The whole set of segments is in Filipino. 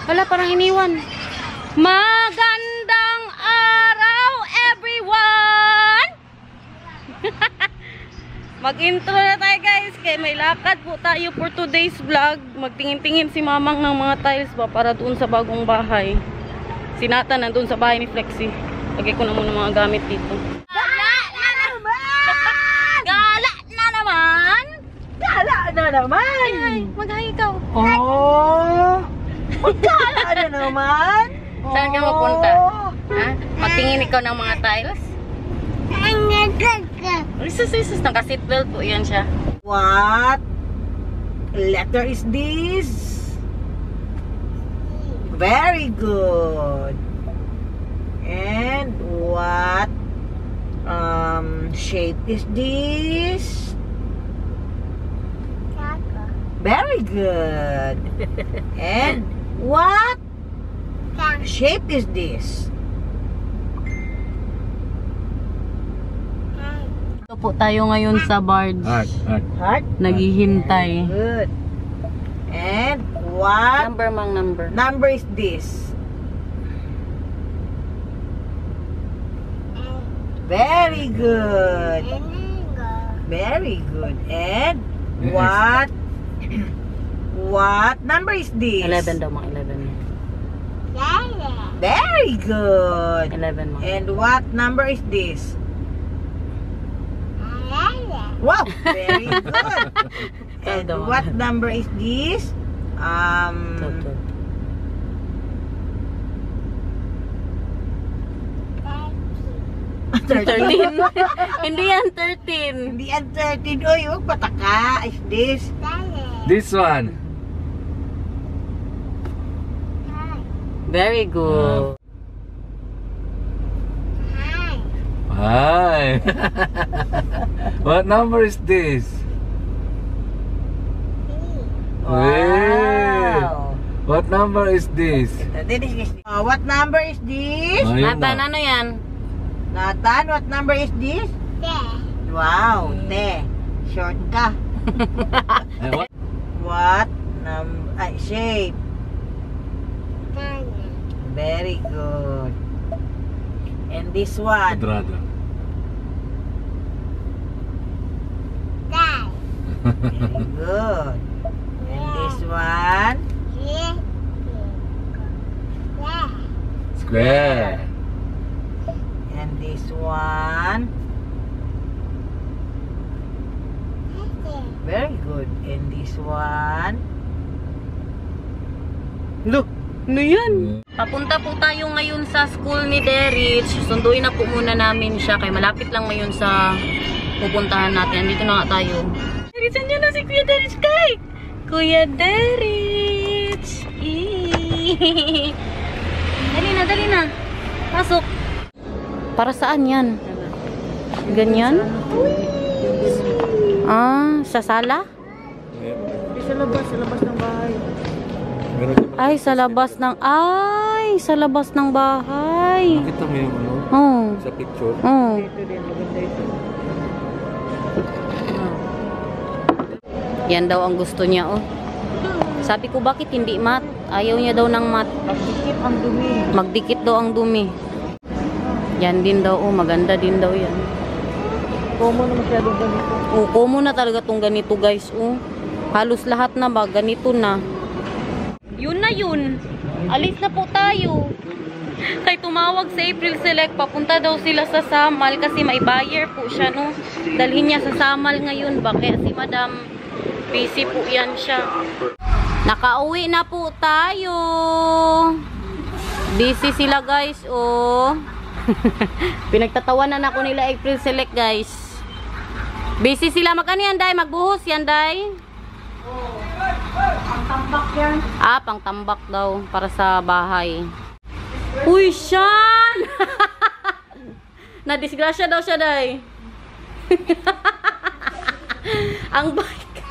Wala, parang iniwan. Magandang araw, everyone! Mag-intro na tayo guys. Kaya may lakad po tayo for today's vlog. Magtingin-tingin si mamang ng mga tiles ba para doon sa bagong bahay. Si Nathan nandun sa bahay ni Flexi. Lagay ko na muna mga gamit dito. Gala na naman! Gala na naman! Gala na naman! Ay, mag-hi ikaw. Oh! Magkala na naman! Saan ka mapunta? Ha? Magtingin ikaw ng mga tiles? Isus, naka-seatbelt po yan siya. What letter is this? Very good. And what shape is this? Very good. And what shape is this? Ito po tayo ngayon sa barge. Heart. Naghihintay. Good. And what Number is this? Very good. Very good. And what number is this? 11 daw, mga 11. Very good. 11 mga. And what number is this? Wow, very good. And what number is this? 13. Hindi yan 13. Hindi yan 13. Oy, huwag pataka. Is this? This one. Very good. Hi. What number is this? Wow. What number is this? What number is this? Nathan, ano yan? Nathan, what number is this? Wow, te. Short ka. What number? Shape. Very good. And this one? Quadrado. Very good. And this one? Square. And this one? Very good. And this one? Look, ano yan? Papunta po tayo ngayon sa school ni Derich. Sunduin na po muna namin siya. Kaya malapit lang ngayon sa pupuntahan natin. Dito na nga tayo. Derich, andyan na si Kuya Derich kay! Kuya Derich! Dali na. Pasok. Para saan yan? Ganyan? Ah, sa sala? Sa labas ng bahay. Ay, sa labas ng bahay. Nakita mo yung ano? Oh. Sa picture? Oh. Ito din, maganda ito. Yan daw ang gusto niya, oh. Sabi ko, bakit hindi mat? Ayaw niya daw ng mat. Magdikit ang dumi. Magdikit daw ang dumi. Yan din daw, oh. Maganda din daw yan. Common na masyadong ganito. Oh, common na talaga tong ganito, guys, oh. Halos lahat na ba? Ganito na. Yun na yun. Alis na po tayo. Kay tumawag sa April Select, papunta daw sila sa Samal kasi may buyer po siya, no? Dalhin niya sa Samal ngayon ba? Kaya si Madam, busy po yan siya. Nakauwi na po tayo. Busy sila, guys, oh. Pinagtatawanan ako nila April Select, guys. Busy sila. Magkano yan, Day? Magbuhos yan, Day? Tambak yan. Ah, pang tambak daw para sa bahay. Uy, Sean! Nadisgrasya daw siya, Day. Ang bike.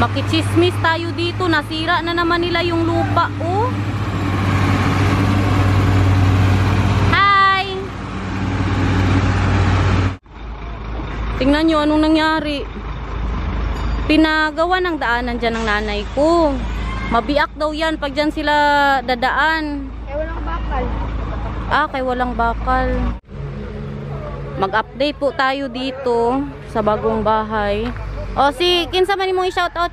Makichismis tayo dito. Nasira na naman nila yung lupa, oh. Hi! Tingnan nyo anong nangyari. Pinagawa ng daanan dyan ng nanay ko. Mabiak daw yan pag dyan sila dadaan. Eh, walang bakal. Ah, kay walang bakal. Mag-update po tayo dito sa bagong bahay. O si, kinsa man imong i-shoutout?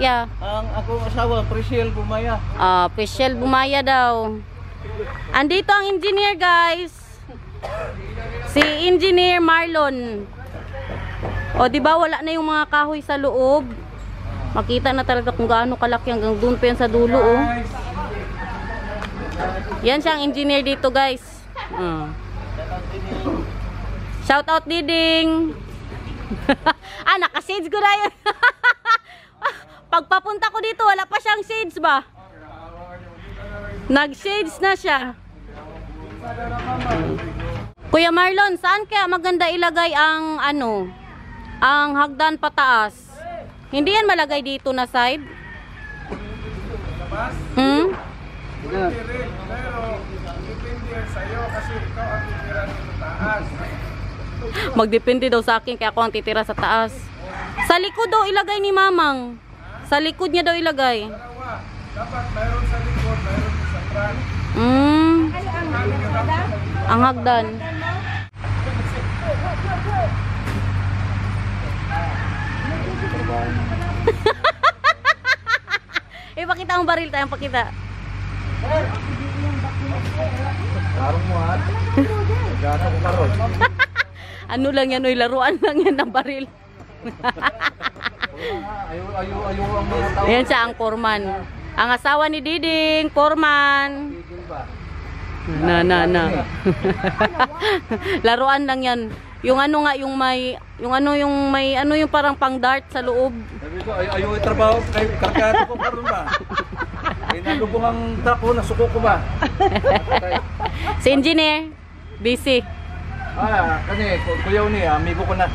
Yeah. Ang akong asawa, Priscil Bumaya. Ah, Priscil Bumaya daw. Andito ang engineer, guys. Si Engineer Marlon. O, di ba wala na yung mga kahoy sa loob? Makita na talaga kung gaano kalaki hanggang doon pa yan sa dulo, oh. Yan siyang engineer dito, guys. Shout out, Diding. Ah, naka-shades ko na yun. Pagpapunta ko dito, wala pa siyang shades ba? Nag-shades na siya. Kuya Marlon, saan kaya maganda ilagay ang ano, ang hagdan pataas? Hindi yan malagay dito na side? Hmm? Pero, depende sa'yo kasi ikaw ang titira dito taas. Magdepende daw sa akin kaya ako ang titira sa taas. Sa likod daw ilagay ni Mamang. Sa likod niya daw ilagay. Dapat mayroon sa likod, mayroon sa front. Ang hagdan. Ipakita ang baril tayo, pakita. Parang mo ha. Gana ko karon. Ano lang yan, oy, laruan lang yan ng baril. Ayaw ang mga tao. Ayan siya ang foreman. Ang asawa ni Diding, foreman. Na. Laruan lang yan. Yung ano nga, yung may parang pang dart sa loob. Sabi ko, ayaw trabaho kay kargado ko karon ba? Ay nalubong ang truck ko, nasuko ko ba? Si engineer, busy. Kani, kuyaw ni, amigo ko na.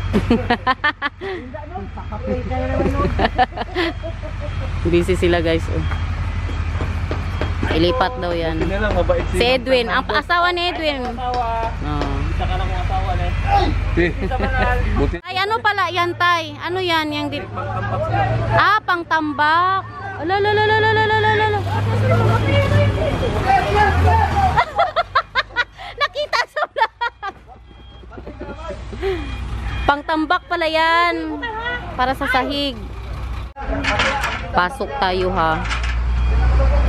Busy sila, guys. Oh. Ilipat daw yan. Si Edwin, ang asawa ni Edwin. Isa ka lang ang asawa ni. Buti. Ay, ano pala yan, Tay? Ano yan? Yung pangtambak. Lalalalalalala. Nakita sa vlog. Pangtambak pala yan. Para sa sahig. Pasok tayo, ha.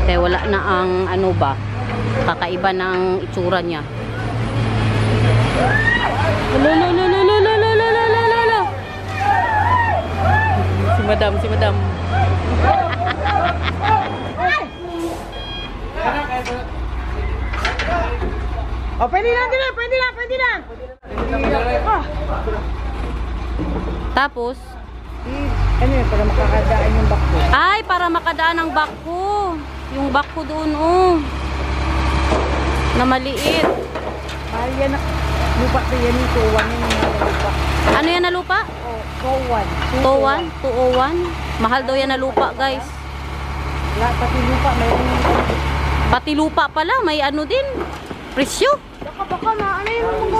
Kaya wala na ang ano ba, kakaiba ng itsura niya. Si madam. Oh, pwede na. Tapos, Ano yun, para makakadaan yung bakbo. ay, para makadaan ang bako. Yung bako doon, oh. Na maliit. Mahal yan na. Lupa ko yan yung tuwan yung lupa. Ano yan na lupa? Tuwan. 201? Mahal daw yan na lupa, guys. Wala, pati lupa, mayroon yung Pati lupa pala, may ano din. Presyo. Baka maano yung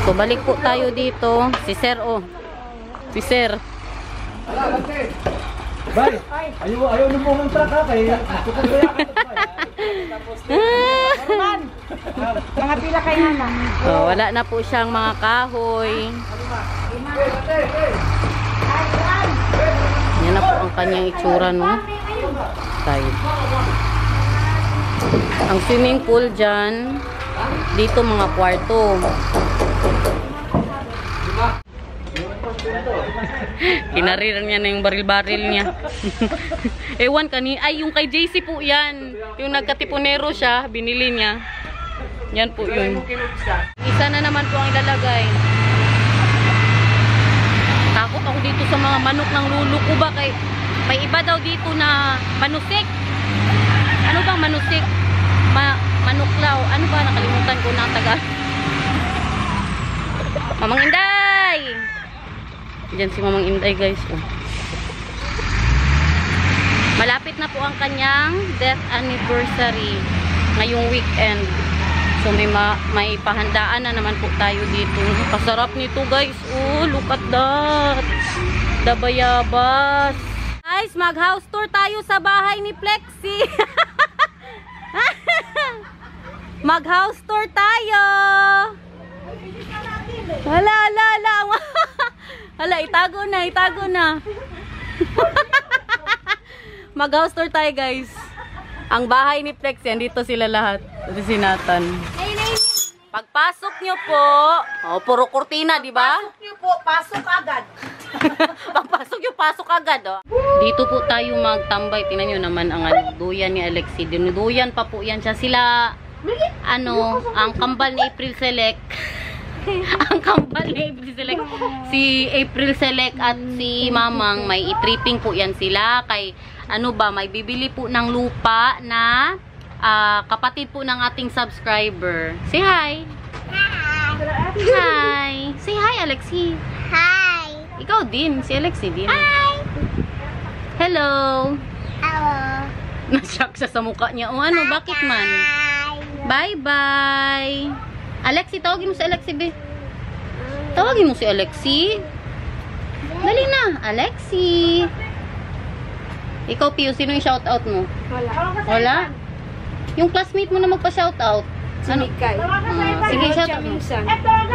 So, balik po tayo dito. Si Sir, oh. Si Sir. Bay, ayaw na po ng truck ha, kaya mga pila kay Nana. Oh, wala na po siyang mga kahoy. Yan na po ang kanyang itsura, no? Tayo. Ang swimming pool dyan. Dito mga kwarto. Kinariran niya na yung baril-baril niya. Ewan ay yung kay JC po yan. Yung nagkatipunero siya, binili niya. Yan po yun. Isa na naman po ang ilalagay. Takot ako dito sa mga manok ng lulo ko ba? Kay, may iba daw dito na manusik. Ano bang manusik? Manuklaw. Ano ba? Nakalimutan ko na ang taga. Mamang Inday! Diyan si Mamang Inday, guys. Oh. Malapit na po ang kanyang death anniversary ngayong weekend. So may pahandaan na naman po tayo dito. Kasarap nito, guys. Oh, look at that. Dabayabas. guys, mag-house tour tayo sa bahay ni Plexi. Mag-house tour tayo. Hala. Hala, itago na. Mag-house tour tayo guys. Ang bahay ni Plexi, andito sila lahat. Ito si Nathan. Pagpasok nyo po, puro kurtina, di ba? Pasok niyo po, pasok agad. Pagpasok nyo, pasok agad, oh. Dito po tayo magtambay. Tingnan nyo naman ang duyan ni Alexi. Dinuduyan pa po yan siya. Sila, ang kambal ni April Select. Ang kambal ni April Select. Si April Select at si Mamang, may i-tripping po yan sila. Kay, may bibili po ng lupa na kapatid po ng ating subscriber. Say hi. Hi. Say hi, Alexi. Hi. Ikaw din. Si Alexi din. Hi. Hello. Hello. Nashock siya sa mukha niya. Bakit man? Bye-bye. Alexi, tawagin mo si Alexi, be. Tawagin mo si Alexi. Dali na. Alexi. Ikaw, Pio, sino yung shoutout mo? Wala? Yung classmate mo na magpa-shoutout. Si Mikay. Sige, shoutout mo.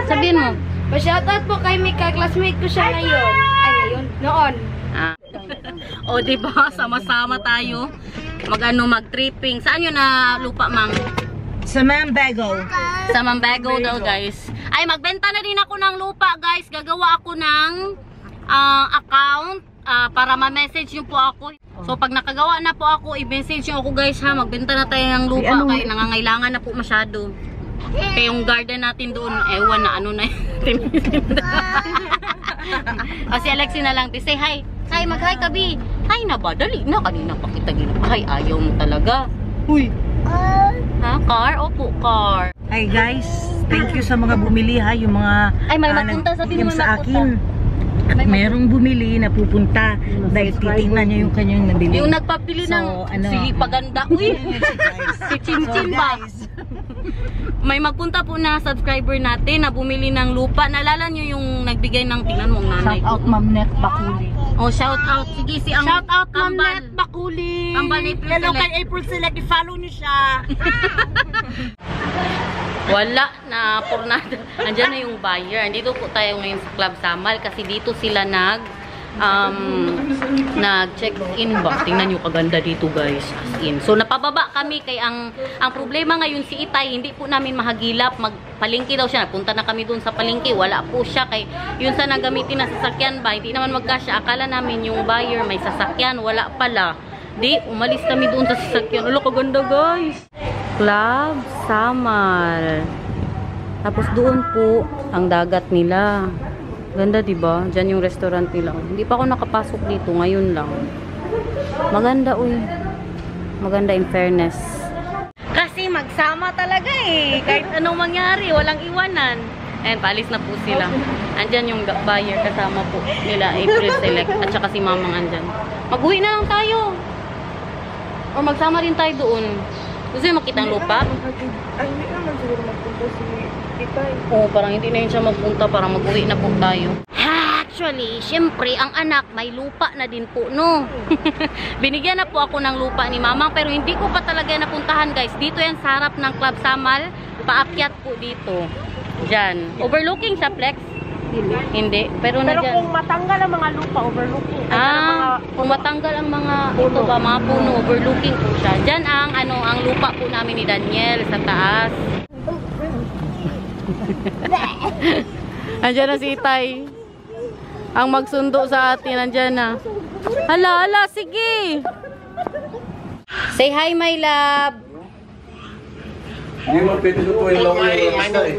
Sabihin mo. Pa-shoutout po kay Mikay. Classmate ko siya ngayon. Ay, ngayon? Noon. O, diba? Sama-sama tayo. Mag-tripping. Saan yun na lupa, Mang? Sa Mambago. Sa Mambago daw, guys. Ay, magbenta na din ako ng lupa, guys. Gagawa ako ng account para ma-message nyo po ako. So, pag nakagawa na po ako, i-message nyo ako, guys, ha. Magbenta na tayo ng lupa. Kaya nangangailangan na po masyado. Kaya yung garden natin doon, ewan na ano na yun. Si Alexi na lang. Say hi. Hi, mag-hi ka, Bi. Hi na ba? Dali na. Kanina pa kita ginapahay. Ayaw mo talaga. Huy. Ha? Car? Opo, car. Hi guys, thank you sa mga bumili ha, yung mga Ay, may magpunta, sabihin mo sa magpunta. akin. At merong bumili na pupunta dahil titingnan niya yung kanyang nabili. Yung nagpapili ng sige paganda. Uy, si Chin ba? May magpunta po na subscriber natin na bumili ng lupa. Naalala nyo yung nagbigay ng, tingnan mo, nanay. Shout out Ma'am Net Bakuli. Oh, shout out. Sige, si ang Shout out Ma'am kambal. Net Bakuli. Kambal ni April Hello Select. kay April Select, i-follow niyo siya. Wala na pornada. Andiyan na yung buyer. Dito po tayo ngayon sa Club Samal kasi dito sila nag-check-in ba? Tingnan nyo kaganda dito, guys. As in. So napababa kami kay ang problema ngayon si Itay, hindi po namin mahagilap. Magpalingki daw siya. Punta na kami doon sa palingki. Wala po siya kay yun sa nagamitin na sasakyan ba. Hindi naman magkasya. Akala namin yung buyer may sasakyan. Wala pala. Di, umalis kami doon sa sasakyan. Ulo, kaganda, guys. Club Samal. Tapos doon po ang dagat nila. Ganda, diba? Diyan yung restaurant nila. Hindi pa ako nakapasok dito. Ngayon lang. Maganda, uy. Maganda in fairness. Kasi magsama talaga eh. Kahit anong mangyari, walang iwanan. Ayan, paalis na po sila. Andyan yung buyer kasama po nila, April Select. At saka si Mamang andyan. Mag-uwi na lang tayo. Or magsama rin tayo doon. Gusto yung makita ang lupa? Ay, hindi naman siguro magpunta si Itay. Oo, parang hindi na yun siya magpunta. Parang mag-uwi na po tayo. Actually, syempre, ang anak may lupa na din po, no? Binigyan na po ako ng lupa ni Mamang, pero hindi ko pa talaga napuntahan, guys. Dito yan sa harap ng Club Samal. Paakyat po dito. Diyan. Overlooking sa Plex? Hindi. Pero kung matanggal ang mga lupa, overlooking. Kung matanggal ang mga ito ba, mga puno, overlooking po siya. Diyan ang lupa po namin ni Daniel sa taas. Andiyan na si Itay. Ang magsundo sa atin, andiyan na. Hala, sige. Say hi, my love. Hindi mo pwede ko yung lawa yung basta eh.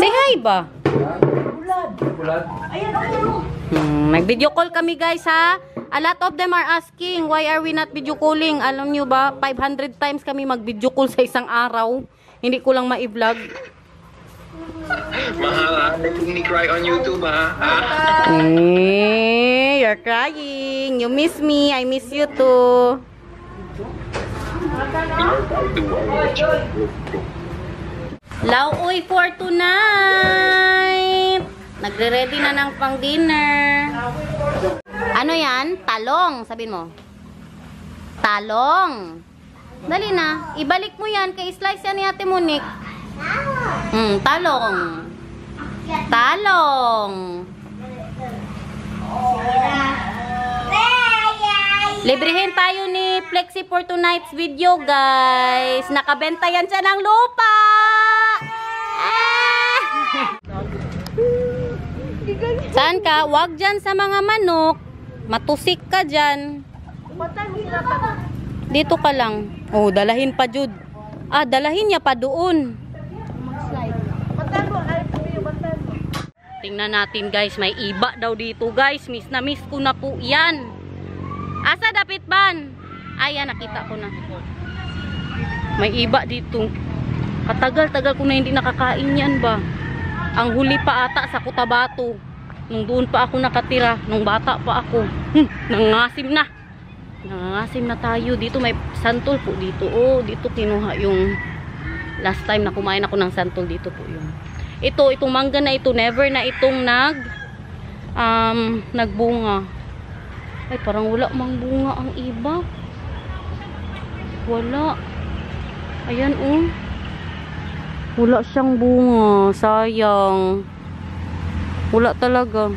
Say hi ba? Bulat. Nag-video call kami, guys, ha? A lot of them are asking, why are we not video calling? Alam nyo ba, 500 times kami mag-video call sa isang araw. Hindi ko lang ma-vlog. Mahal, letting me cry on YouTube, ha? You're crying. You miss me. I miss you too. Lauoy for tonight. Nagre-ready na ng pang dinner. Ano yan? Talong, sabihin mo. Talong. Dali na. Ibalik mo yan. Kay slice yan ni Ate Monique. Talong. Talong. Librehin tayo ni Flexi for tonight's video, guys. Nakabenta yan siya ng lupa. Saan ka? Wag dyan sa mga manok. Matusik ka dyan. Dito ka lang. Oh, dalahin pa, Jud. Dalahin niya pa doon. Tingnan natin, guys. May iba daw dito, guys. Miss na miss ko na po yan. Asa dapit ban? Ayan, nakita ko na. May iba dito. Katagal-tagal ko na hindi nakakain yan ba. Ang huli pa ata sa Cotabato. Nung doon pa ako nakatira. Nung bata pa ako. Nangangasim na. Nangangasim na tayo. Dito may santol po dito. Oh, dito kinuha yung last time na kumain ako ng santol. Dito po yung itong mangga na ito. Never na itong nagbunga. Ay, parang wala mang bunga ang iba. Wala. Ayan, oh. Wala siyang bunga. Sayang. Wala talaga.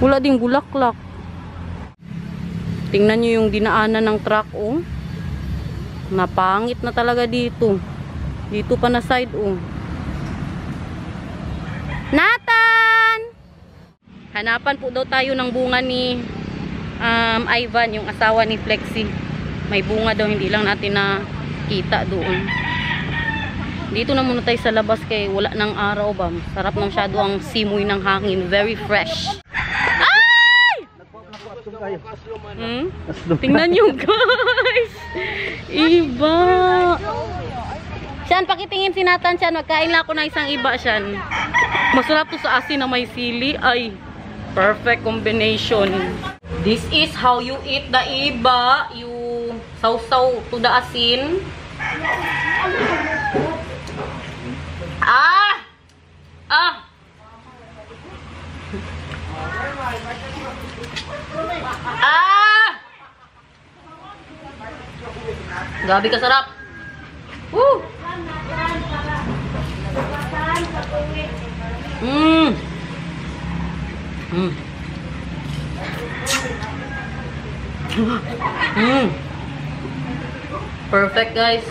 Wala ding bulaklak. Tingnan nyo yung dinaanan ng truck, oh. Napangit na talaga dito. Dito pa na side, oh. Nathan! Hanapan po daw tayo ng bunga ni Ivan, yung asawa ni Flexi. May bunga daw, hindi lang natin nakita doon. Dito na muna tayo sa labas kay wala ng araw ba. Sarap na masyado ang simoy ng hangin. Very fresh. Ay! Tingnan nyo, guys. Iba. Siyan, pakitingin si Nathan siyan. Magkain lang ako ng isang iba siyan. Masarap to sa asin na may sili. Ay, perfect combination. This is how you eat the iba. You sausaw to the asin. Grabe ka sarap. Woo! Perfect, guys.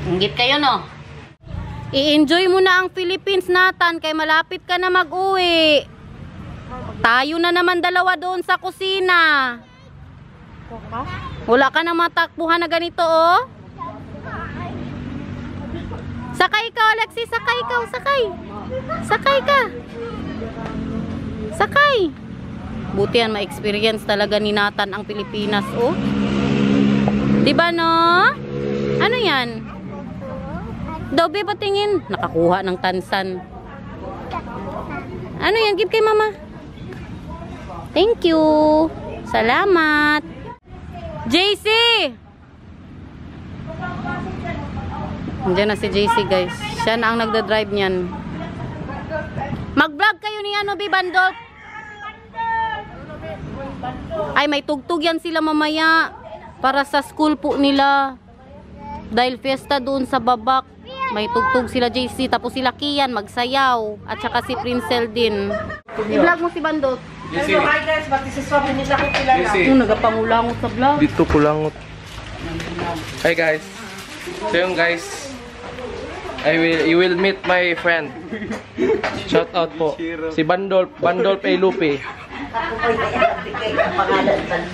Inggit kayo, no? I-enjoy mo na ang Philippines, Nathan, kay malapit ka na mag-uwi. Tayo na naman dalawa doon sa kusina. Wala ka na matakbuhan na ganito, oh. Sakay ka, Alexi, sakay ka, sakay. Sakay ka. Sakay. Buti yan, ma-experience talaga ni Nathan ang Pilipinas, oh. Diba, no? Ano yan? Dobe, patingin. Nakakuha ng tansan. Ano yan? Give kay mama. Thank you. Salamat. JC! Nandiyan na si JC, guys. Siya na ang nagda-drive niyan. Mag-vlog kayo ni ano, Bandol. Ay, may tugtog yan sila mamaya. Para sa school po nila. Dahil fiesta doon sa Babak. May tugtog sila JC. Tapos sila Kian magsayaw. At saka si Princel din. I-vlog mo si Bandot. Hello, hi guys. Bati si Swap. Hindi lang ko kilala. Nagapangulangot sa vlog. Dito kulangot. Hi guys. So yung guys, you will meet my friend. Shout out po. Si Bandol Pay Lupi.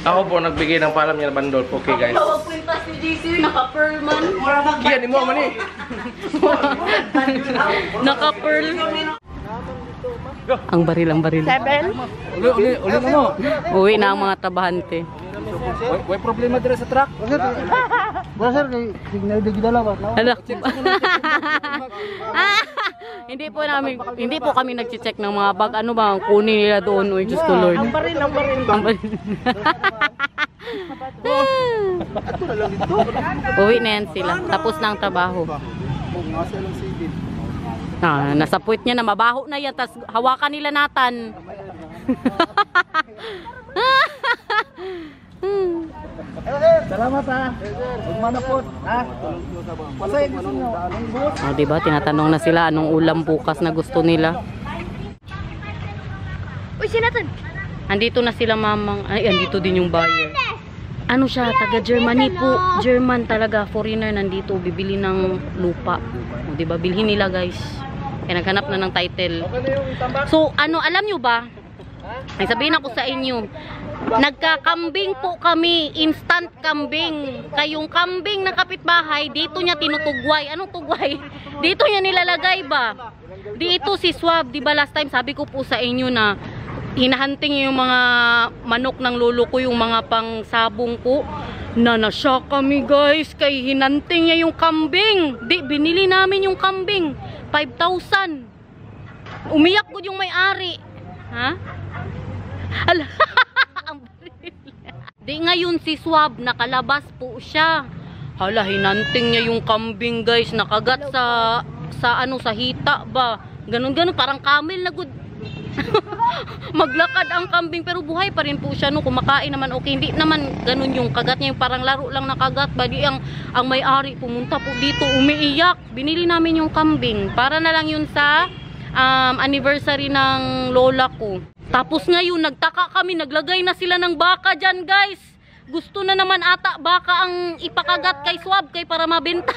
Ako po nagbigay ng palam niya Bandol. Okay guys. Kwintas ni JC, naka-pearl man. Kiyan ni mo man eh. Naka-pearl. Ang baril. 7? Uli na mo. Uwi na ang mga trabahante. May problema dito sa truck. Sir, signal di gidala ba? Anak. Hindi po kami nagche-check ng mga bag. Ano ba ang kunin nila doon? Uy, Diyos ko Lord. Ang baril. Uwi na yan sila. Tapos na ang trabaho. Nasa puwit niya na mabaho na yan. Tapos hawakan nila Nathan. Salamat ha. Magmanapot. Ha? Pasay gusto nyo. Diba? Tinatanong na sila anong ulam bukas na gusto nila. Uy, si Nathan. Andito na sila mamang. Ay, andito din yung buyer. Ano siya? Taga Germany po. German talaga. Foreigner nandito. Bibili ng lupa. O, diba? Bilhin nila guys. Kaya naghanap na ng title. So, ano, alam nyo ba? Ay, sabihin ako sa inyo. Nagkakambing po kami. Instant kambing. Kayong kambing na kapitbahay, dito niya tinutugway. Anong tugway? Dito niya nilalagay ba? Dito si Swab. Diba last time sabi ko po sa inyo na hinahunting yung mga manok ng lolo ko, yung mga pang sabong ko. Nashock kami guys, kay hinanting niya yung kambing. Binili namin yung kambing. 5,000. Umiyak ko yung may-ari. Ha? Ala. Di ngayon si Swab, nakalabas po siya. Hala, hinanting niya yung kambing guys. Nakagat sa hita ba. Ganun-ganun, parang camel na good. Maglakad ang kambing pero buhay pa rin po siya no, kumakain naman okay, hindi naman ganun yung kagat niya, yung parang laro lang na kagat ba. Di ang may-ari pumunta po dito, umiiyak. Binili namin yung kambing para na lang yun sa anniversary ng lola ko. Tapos ngayon nagtaka kami, naglagay na sila ng baka dyan guys. Gusto na naman ata baka ang ipakagat kay Swab kay para mabenta.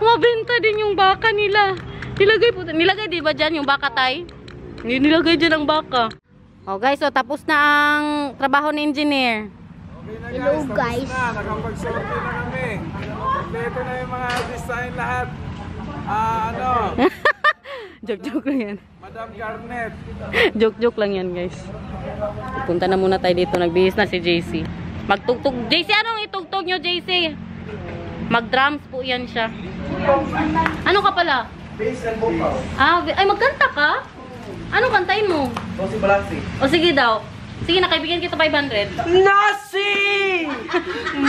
Mabenta din yung baka nila. Nilagay di ba dyan yung baka tay? Nilagay dyan ang baka. Oh guys, so tapos na ang trabaho ni engineer. Hello guys. Nakapag-sorting na kami. Kompleto na yung mga design lahat. Joke lang yan. Madam Garnet. Joke lang yan guys. Punta na muna tayo dito. Nagbihis na si JC. Magtugtog. JC, anong itugtog nyo JC? Mag-drums po yan siya. Ano ka pala? Bass and vocal. Ay magkanta ka? Anong kantahin mo? Si Balasi. O sige daw. Sige na, kaibigan kita 500.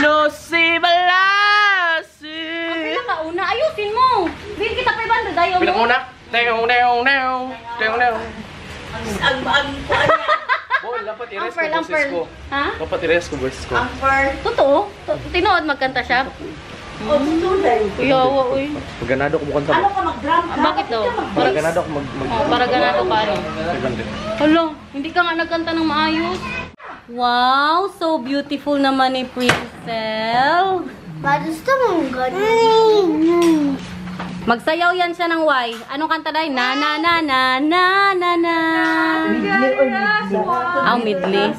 Nosi Balasi. Ang pinakauna, ayusin mo. Bigyan kita 500. Ayaw Bilang mo. una. Neong. Boy, dapat i-rest ko boses ko. Ha? Dapat i-rest ko boses ko. Totoo? Tinood magkanta siya? Yawa, uy. Pagganado ko mukhang tama. Bakit daw? Para ganado ako Para ganado ka ano? Hala, hindi ka nga nagkanta ng maayos. Wow, so beautiful naman ni Princel. Gusto mong ganun. Magsayaw yan siya ng Y. Anong kanta dahil? Na na na na na na na. Midley.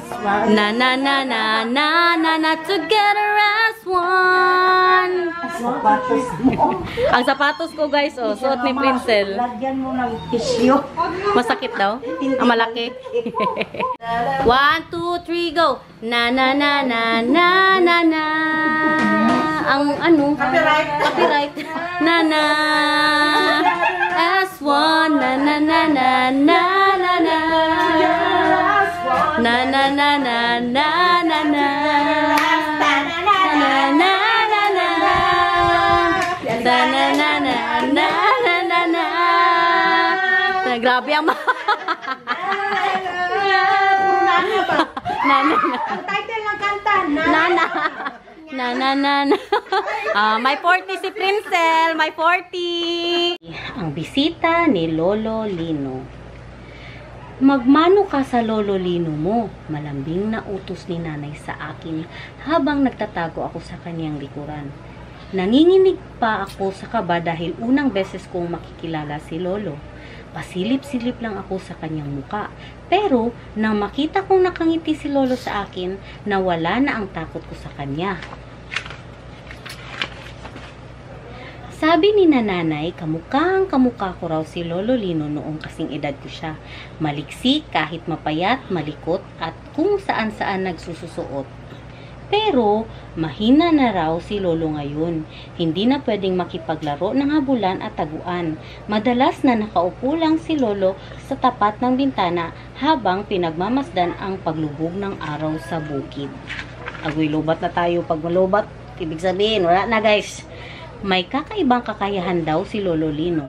Na na na na na na na. Together as one. Ang sapatos ko guys, oh, suot ni Princel. Lagyan mo ng tissue. Masakit daw? Ang malaki. 1, 2, 3, go. Na na na na na na na. Ang ano? Copyright. Na na. S1. Na na na na na na na. Na na na na na na na. Na na na na na. Na na na na na na na. Grabe ang Nana. Ang title ng kanta, Nana. Nana. May 40 si Princel. May 40. Ang bisita ni Lolo Lino. Magmano ka sa Lolo Lino mo. Malambing na utos ni nanay sa akin habang nagtatago ako sa kanyang likuran. Nanginginig pa ako sa kaba dahil unang beses kong makikilala si Lolo. Pasilip-silip lang ako sa kanyang muka. Pero, nang makita kong nakangiti si Lolo sa akin, nawala na ang takot ko sa kanya. Sabi ni nanay, kamukha ko raw si Lolo Lino noong kasing edad ko siya. Maliksi kahit mapayat, malikot, at kung saan-saan nagsususuot. Pero, mahina na raw si Lolo ngayon. Hindi na pwedeng makipaglaro ng habulan at taguan. Madalas na nakaupo lang si Lolo sa tapat ng bintana habang pinagmamasdan ang paglubog ng araw sa bukid. Agoy, lobat na tayo. Pag malubat, ibig sabihin, wala na guys. May kakaibang kakayahan daw si Lolo Lino.